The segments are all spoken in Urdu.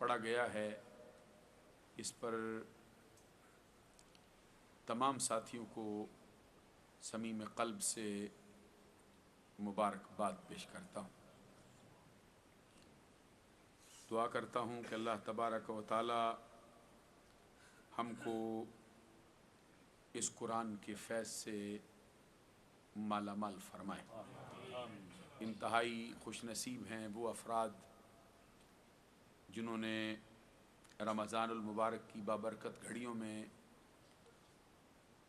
پڑھا گیا ہے اس پر تمام ساتھیوں کو صمیم قلب سے مبارکباد پیش کرتا ہوں۔ دعا کرتا ہوں کہ اللہ تبارک و تعالی ہم کو اس قرآن کے فیض سے مالا مال فرمائے۔ انتہائی خوش نصیب ہیں وہ افراد جنہوں نے رمضان المبارک کی بابرکت گھڑیوں میں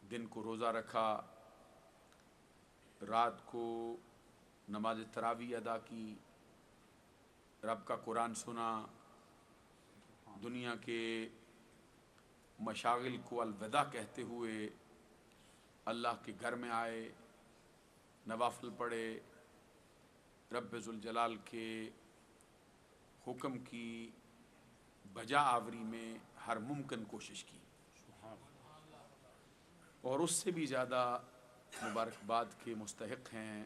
دن کو روزہ رکھا، رات کو نماز تراویح ادا کی، رب کا قرآن سنا، دنیا کے مشاغل کو الوداع کہتے ہوئے اللہ کے گھر میں آئے، نوافل پڑھے، رب ذوالجلال کے حکم کی بجا آوری میں ہر ممکن کوشش کی، اور اس سے بھی زیادہ مبارکباد کے مستحق ہیں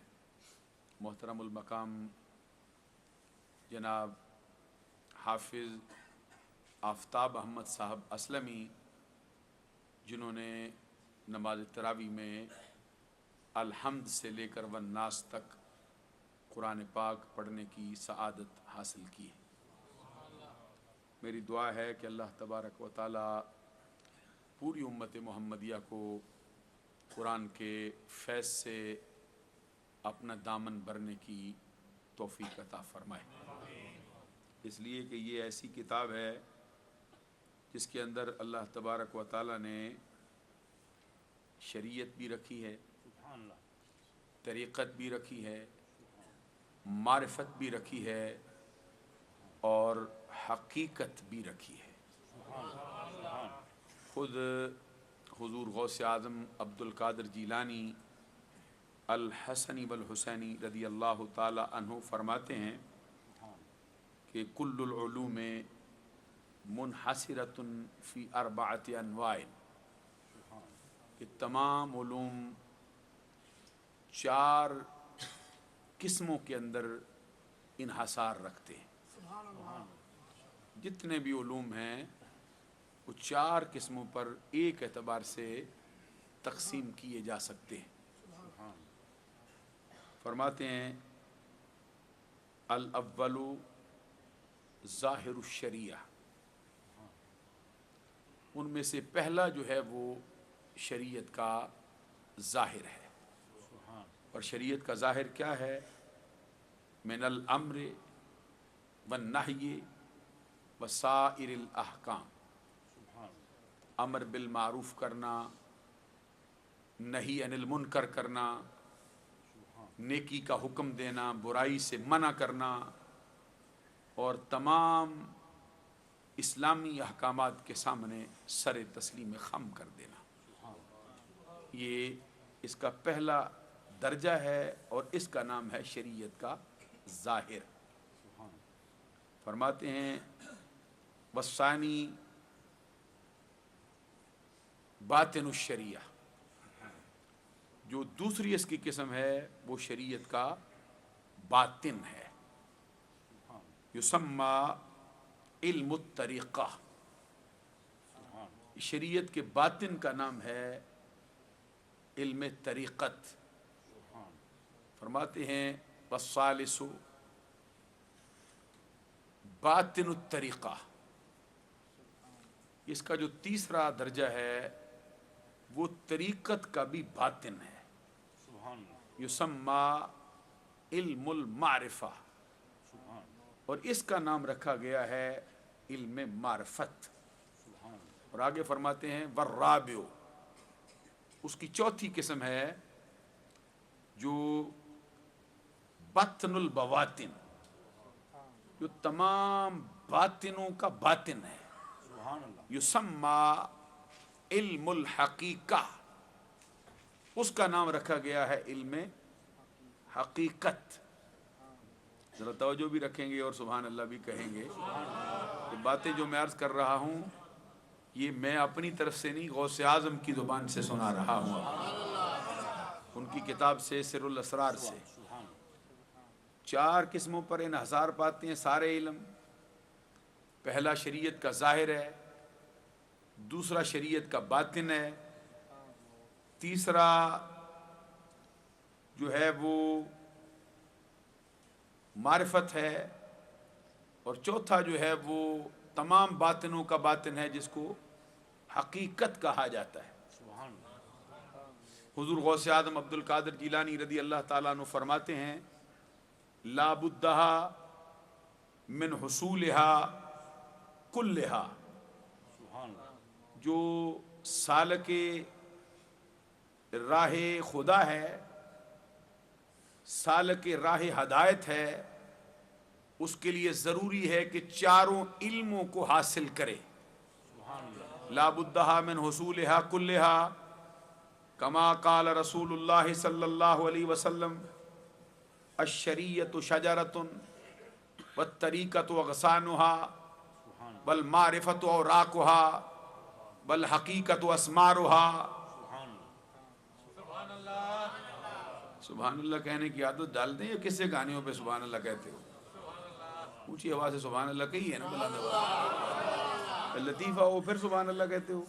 محترم المقام جناب حافظ آفتاب احمد صاحب اسلمی، جنہوں نے نماز تراویح میں الحمد سے لے کر والناس تک قرآن پاک پڑھنے کی سعادت حاصل کی ہے۔ میری دعا ہے کہ اللہ تبارک و تعالی پوری امت محمدیہ کو قرآن کے فیض سے اپنا دامن بھرنے کی توفیق عطا فرمائے، اس لیے کہ یہ ایسی کتاب ہے جس کے اندر اللہ تبارک و تعالی نے شریعت بھی رکھی ہے، طریقت بھی رکھی ہے، معرفت بھی رکھی ہے، اور حقیقت بھی رکھی ہے۔ خود حضور غوث اعظم عبد القادر جیلانی الحسنی والحسینی رضی اللہ تعالی عنہ فرماتے ہیں کہ کل العلوم منحصرۃ فی اربعۃ انواع، کہ تمام علوم چار قسموں کے اندر انحصار رکھتے ہیں۔ جتنے بھی علوم ہیں وہ چار قسموں پر ایک اعتبار سے تقسیم کیے جا سکتے ہیں۔ فرماتے ہیں الاول ظاہر الشریعہ، ان میں سے پہلا جو ہے وہ شریعت کا ظاہر ہے، اور شریعت کا ظاہر کیا ہے؟ من الامر والنہی وسائر الاحکام، امر بالمعروف کرنا، نہی عن المنکر کرنا، نیکی کا حکم دینا، برائی سے منع کرنا، اور تمام اسلامی احکامات کے سامنے سر تسلیم خم کر دینا۔ یہ اس کا پہلا درجہ ہے اور اس کا نام ہے شریعت کا ظاہر۔ فرماتے ہیں والثانی باطن الشریعہ، جو دوسری اس کی قسم ہے وہ شریعت کا باطن ہے، یسمى علم الطریقہ، شریعت کے باطن کا نام ہے علم طریقت۔ فرماتے ہیں والثالث باطن الطریقہ، اس کا جو تیسرا درجہ ہے وہ طریقت کا بھی باطن ہے، یسمى علم المعرفہ، اور اس کا نام رکھا گیا ہے علم معرفت۔ اور آگے فرماتے ہیں والرابع، اس کی چوتھی قسم ہے جو باطن البواطن، جو تمام باطنوں کا باطن ہے، یسمى علم الحقیقہ، اس کا نام رکھا گیا ہے علم حقیقت۔ ذرا توجہ بھی رکھیں گے اور سبحان اللہ بھی کہیں گے کہ باتیں جو میں عرض کر رہا ہوں یہ میں اپنی طرف سے نہیں، غوث اعظم کی زبان سے سنا رہا ہوں، ان کی کتاب سے سر الاسرار سے۔ چار قسموں پر انحصار پاتے ہیں سارے علم، پہلا شریعت کا ظاہر ہے، دوسرا شریعت کا باطن ہے، تیسرا جو ہے وہ معرفت ہے، اور چوتھا جو ہے وہ تمام باطنوں کا باطن ہے جس کو حقیقت کہا جاتا ہے۔ حضور غوث اعظم عبد القادر جیلانی رضی اللہ تعالیٰ عنہ فرماتے ہیں لا بدھا من حصولها کلھا، جو سالک راہ خدا ہے، سالک راہ ہدایت ہے، اس کے لیے ضروری ہے کہ چاروں علموں کو حاصل کرے۔ لا بدھا من حصولها کلھا کما قال رسول اللہ صلی اللہ علیہ وسلم الشریعۃ شجرۃ والطریقۃ اغصانها والمعرفۃ اوراقها والحقیقۃ اسمارها۔ سبحان اللہ کہنے کی عادت ڈال دیں یا کس سے گانیوں پہ سبحان اللہ کہتے ہو؟ اونچی آواز سے سبحان اللہ کہی ہے نا بلند لطیفہ ہو پھر سبحان اللہ کہتے ہو،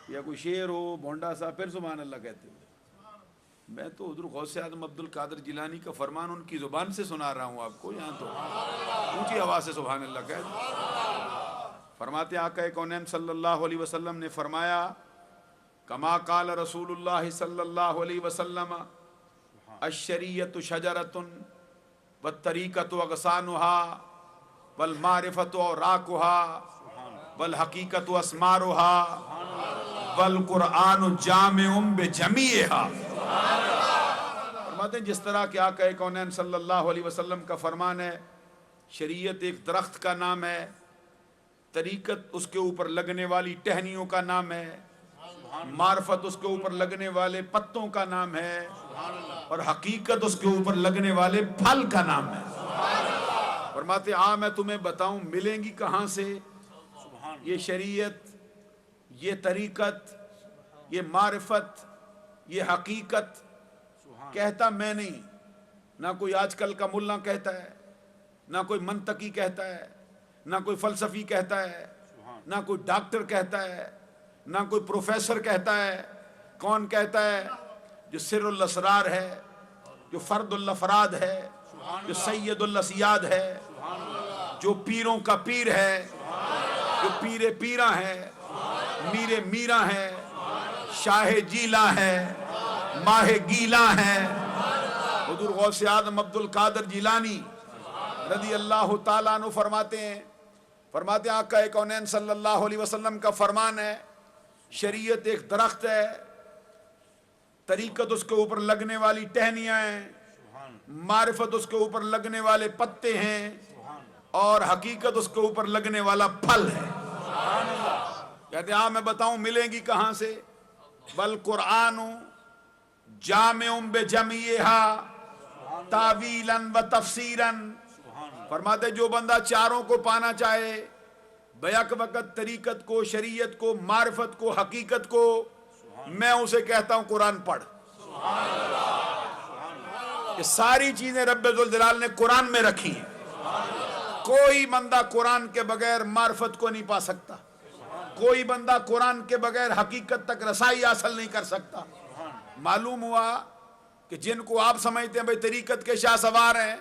یا کوئی شعر ہو بھونڈا سا پھر سبحان اللہ کہتے ہو۔ میں تو حضور غوث اعظم عبد القادر جیلانی کا فرمان ان کی زبان سے سنا رہا ہوں آپ کو، یہاں تو اونچی آواز سے سبحان اللہ کہتے ہیں۔ فرماتے آقا کونین صلی اللہ علیہ وسلم نے فرمایا کما قال رسول اللہ صلی اللہ علیہ وسلم الشریعۃ شجرۃ والطریقۃ اغصانها والمعرفۃ اوراقها والحقیقۃ اسمارها والقرآن جامع بجمیعها۔ فرماتے ہیں جس طرح کہ آقا کونین صلی اللہ علیہ وسلم کا فرمان ہے شریعت ایک درخت کا نام ہے، طریقت اس کے اوپر لگنے والی ٹہنیوں کا نام ہے، معرفت اس کے اوپر لگنے والے پتوں کا نام ہے، اور حقیقت اس کے اوپر لگنے والے پھل کا نام ہے۔ فرماتے میں تمہیں بتاؤں ملیں گی کہاں سے یہ شریعت، یہ طریقت، یہ معرفت، یہ حقیقت؟ کہتا میں نہیں، نہ کوئی آج کل کا ملا کہتا ہے، نہ کوئی منطقی کہتا ہے، نہ کوئی فلسفی کہتا ہے، نہ کوئی ڈاکٹر کہتا ہے، نہ کوئی پروفیسر کہتا ہے۔ کون کہتا ہے؟ جو سر الاسرار ہے، جو فرد الافراد ہے، جو سید الاسیاد ہے، جو پیروں کا پیر ہے، جو پیر پیراں ہے، میر میراں ہے، شاہ جیلاں ہے، ماہ گیلاں ہے۔ حضور غوث اعظم عبد القادر جیلانی رضی اللہ تعالیٰ عنہ فرماتے ہیں آقا کونین صلی اللہ علیہ وسلم کا فرمان ہے شریعت ایک درخت ہے، طریقت اس کے اوپر لگنے والی ٹہنیاں ہیں، معرفت اس کے اوپر لگنے والے پتے ہیں، اور حقیقت اس کے اوپر لگنے والا پھل ہے۔ کہتے میں بتاؤں ملیں گی کہاں سے؟ والقرآن جامع بجمیعها تاویلا و تفسیرا۔ فرماتے جو بندہ چاروں کو پانا چاہے، بیک وقت طریقت کو، شریعت کو، معرفت کو، حقیقت کو، میں اسے کہتا ہوں قرآن پڑھ۔ یہ ساری چیزیں رب ذوالجلال نے قرآن میں رکھی ہیں۔ کوئی بندہ قرآن کے بغیر معرفت کو نہیں پا سکتا، کوئی بندہ قرآن کے بغیر حقیقت تک رسائی حاصل نہیں کر سکتا۔ معلوم ہوا کہ جن کو آپ سمجھتے ہیں بھئی طریقت کے شاہ سوار ہیں،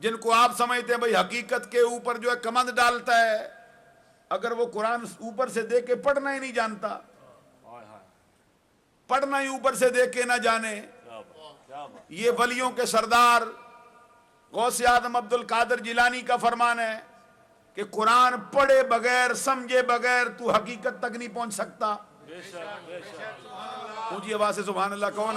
جن کو آپ سمجھتے ہیں بھئی حقیقت کے اوپر جو ہے کمند ڈالتا ہے، اگر وہ قرآن اوپر سے دیکھ کے پڑھنا ہی نہیں جانتا، پڑھنا ہی اوپر سے دیکھ کے نہ جانے، یہ ولیوں کے سردار غوث اعظم عبد القادر جیلانی کا فرمان ہے کہ قرآن پڑھے بغیر، سمجھے بغیر تو حقیقت تک نہیں پہنچ سکتا۔ اونچی آواز سے سبحان اللہ کون؟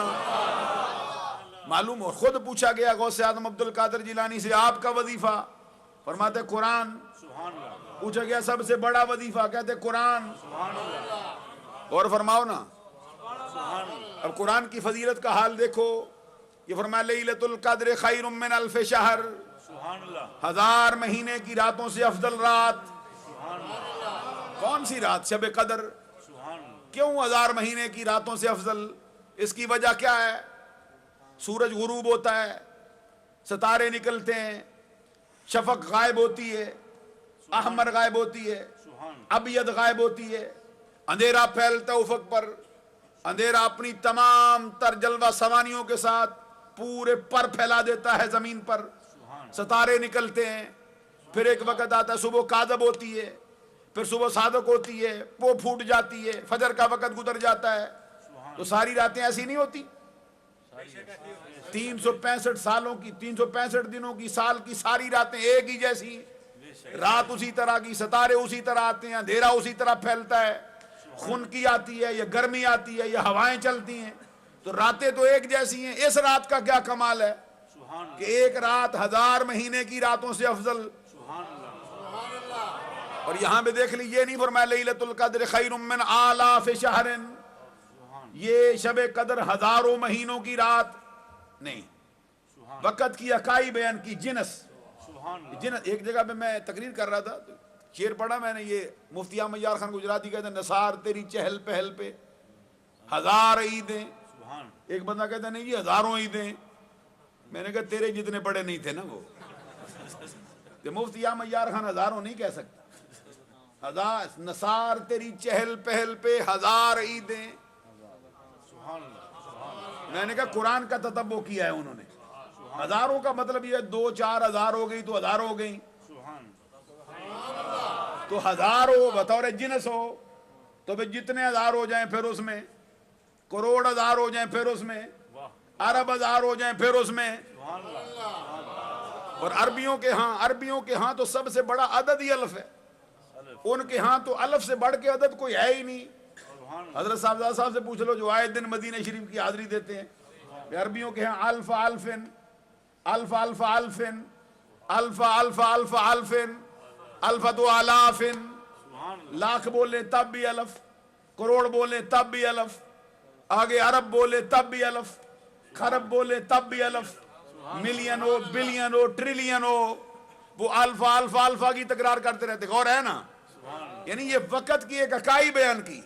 معلوم ہو خود پوچھا گیا غوث اعظم عبد القادر جیلانی سے آپ کا وظیفہ، فرماتے قرآن۔ پوچھا گیا سب سے بڑا وظیفہ، کہتے قرآن۔ اور فرماؤ نا، اب قرآن کی فضیلت کا حال دیکھو۔ یہ فرمایا لیلۃ القدر خیر من الف شہر، 1000 مہینے کی راتوں سے افضل رات۔ کون سی رات؟ شب قدر۔ کیوں 1000 مہینے کی راتوں سے افضل؟ اس کی وجہ کیا ہے؟ سورج غروب ہوتا ہے، ستارے نکلتے ہیں، شفق غائب ہوتی ہے، احمر غائب ہوتی ہے, ابیض غائب ہوتی ہے, اندھیرا پھیلتا افق پر, اندھیرا اپنی تمام تر جلوہ سوانیوں کے ساتھ پورے پر پھیلا دیتا ہے زمین پر, ستارے نکلتے ہیں. پھر ایک وقت آتا ہے صبح کاذب ہوتی ہے, پھر صبح صادق ہوتی ہے, وہ پھوٹ جاتی ہے, فجر کا وقت گزر جاتا ہے. تو ساری راتیں ایسی نہیں ہوتی, 365 سالوں کی, 365 دنوں کی, سال کی ساری راتیں ایک ہی جیسی, رات اسی طرح کی, ستارے اسی طرح آتے ہیں, اندھیرا اسی طرح پھیلتا ہے, خنکی آتی ہے یا گرمی آتی ہے یا ہوائیں چلتی ہیں, تو راتیں تو ایک جیسی ہیں. اس رات کا کیا کمال ہے کہ ایک رات 1000 مہینے کی راتوں سے افضل. اور یہاں پہ دیکھ لی, یہ نہیں فرمایا لیلۃ القدر خیر من آلاف شہر, یہ شب قدر ہزاروں مہینوں کی رات نہیں. وقت کی اکائی بیان کی, جنس. ایک جگہ پہ میں تقریر کر رہا تھا, شعر پڑھا میں نے, یہ مفتی احمد یار خان گجراتی کہتے ہیں نثار تیری چہل پہل پہ 1000 عیدیں. ایک بندہ کہتا ہے نہیں جی ہزاروں عیدیں. میں نے کہا تیرے جتنے بڑے نہیں تھے نا وہ. کہ مفتی احمد یار خان ہزاروں نہیں کہہ سکتا, نثار تیری چہل پہل پہ 1000 عیدیں. میں نے کہا قرآن کا تتبع کیا ہے انہوں نے. ہزاروں کا مطلب یہ 2-4 ہزار ہو گئی تو 1000 ہو گئی, تو 1000 ہو بطور جنس ہو تو پھر جتنے 1000 ہو جائیں پھر اس میں, کروڑ 1000 ہو جائیں پھر اس میں, ارب 1000 ہو جائیں پھر اس میں. اور عربیوں کے ہاں تو سب سے بڑا عدد ہی الف ہے. ان کے ہاں تو الف سے بڑھ کے عدد کوئی ہے ہی نہیں. حضرت صاحب سے پوچھ لو جو آئے دن مدینہ شریف کی حاضری دیتے ہیں, عربیوں کے ہاں الف الفن, الف الف الفن, الف الف الف الفن, الف دو آلافن. لاکھ بولے تب بھی الف, کروڑ بولے تب بھی الف, آگے ارب بولے تب بھی الف, خرب بولے تب بھی الف, ملین ہو, بلین ہو, ٹریلین ہو, وہ الفا الفا الفا کی تکرار کرتے رہتے. غور ہے نا, یعنی یہ وقت کی ایک اکائی بیان کی.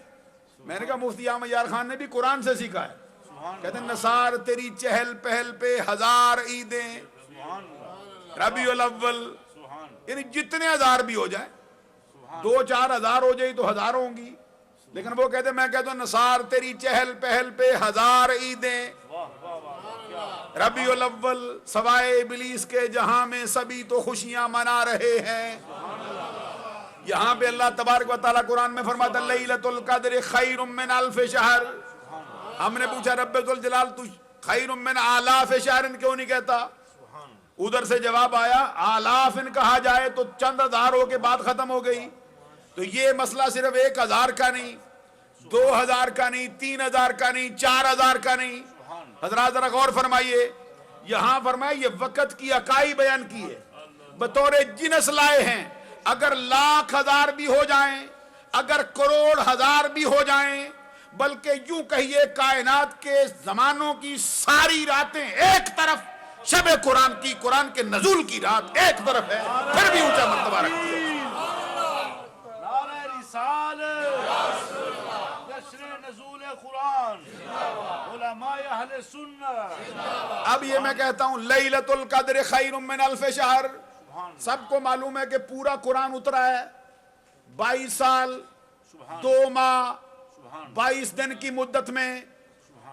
میں نے کہا مفتی احمد یار خان نے بھی قرآن سے سیکھا ہے. کہتے ہیں نثار تیری چہل پہل پہ 1000 عیدیں, ربیع الاول, یعنی جتنے 1000 بھی ہو جائیں, 2-4 ہزار ہو جائے تو 1000 ہوں گی. لیکن وہ کہتے ہیں, میں کہتا ہوں نثار تیری چہل پہل پہ 1000 عیدیں, ربیع الاول, سوائے ابلیس کے جہاں میں سبھی تو خوشیاں منا رہے ہیں. یہاں پہ اللہ تبارک و تعالیٰ قرآن میں فرماتا ہے لیلۃ القدر خیر من الف شہر. ہم نے پوچھا رب ذوالجلال تو خیر من آلاف شہر کیوں نہیں کہتا؟ ادھر سے جواب آیا آلاف کہا جائے تو چند ہزاروں کے بعد ختم ہو گئی. تو یہ مسئلہ صرف 1000 کا نہیں, 2000 کا نہیں, 3000 کا نہیں, 4000 کا نہیں. حضرات ذرا غور فرمائیے, یہاں فرمائے یہ وقت کی اکائی بیان کی ہے, بطور جنس لائے ہیں. اگر لاکھ 1000 بھی ہو جائیں, اگر کروڑ 1000 بھی ہو جائیں, بلکہ یوں کہیے کائنات کے زمانوں کی ساری راتیں ایک طرف, شب قرآن کی, قرآن کے نزول کی رات ایک طرف ہے, پھر بھی اونچا مرتبہ رکھتی ہے. نعرہ رسالت, جشن نزول قرآن, علماء اہل سنت. اب یہ میں کہتا ہوں لیلۃ القدر خیر من الف شہر. سب کو معلوم ہے کہ پورا قرآن اترا ہے 22 سال 2 ماہ 22 دن کی مدت میں,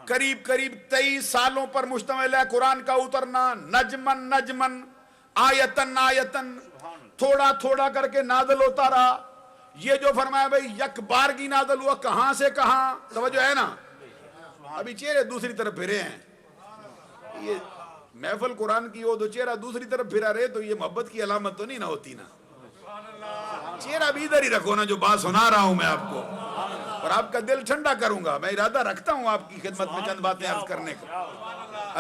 قریب 23 سالوں پر مشتمل ہے قرآن کا اترنا. نجمن نجمن, آیتن آیتن, تھوڑا تھوڑا کر کے نازل ہوتا رہا. یہ جو فرمایا بھائی یک بارگی نازل ہوا, کہاں سے کہاں, توجہ ہے نا. ابھی چہرے دوسری طرف پھرے ہیں, یہ محفل قرآن کی ہو تو چہرہ دوسری طرف پھرا رہے تو یہ محبت کی علامت تو نہیں نہ ہوتی نا. چہرہ بھی ادھر ہی رکھو نا, جو بات سنا رہا ہوں میں آپ کو, اور آپ کا دل ٹھنڈا کروں گا. میں ارادہ رکھتا ہوں آپ کی خدمت میں چند باتیں عرض کرنے کا.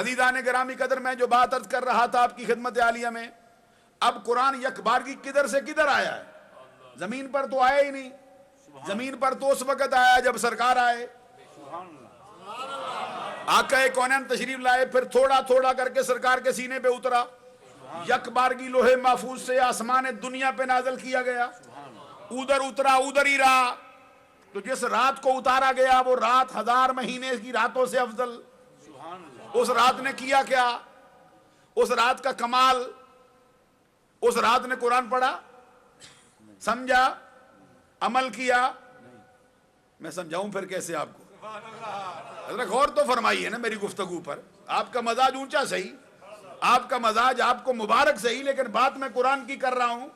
عزیزان گرامی قدر, میں جو بات عرض کر رہا تھا آپ کی خدمت عالیہ میں, اب قرآن یک بارگی کدھر سے کدھر آیا ہے؟ زمین پر تو آیا ہی نہیں. زمین پر تو اس وقت آیا جب سرکار آئے, آقا کونین تشریف لائے, پھر تھوڑا تھوڑا کر کے سرکار کے سینے پہ اترا. یک بارگی لوہے محفوظ سے آسمان دنیا پہ نازل کیا گیا, ادھر اترا ادھر ہی رہا. تو جس رات کو اتارا گیا وہ رات 1000 مہینے کی راتوں سے افضل. اس رات نے کیا کیا, اس رات کا کمال, اس رات نے قرآن پڑھا, سمجھا، عمل کیا؟ میں سمجھاؤں پھر کیسے آپ کو؟ حضرت غور تو فرمائیے نا میری گفتگو پر. آپ کا مزاج اونچا صحیح، آپ کا مزاج آپ کو مبارک صحیح، لیکن بات میں قرآن کی کر رہا ہوں.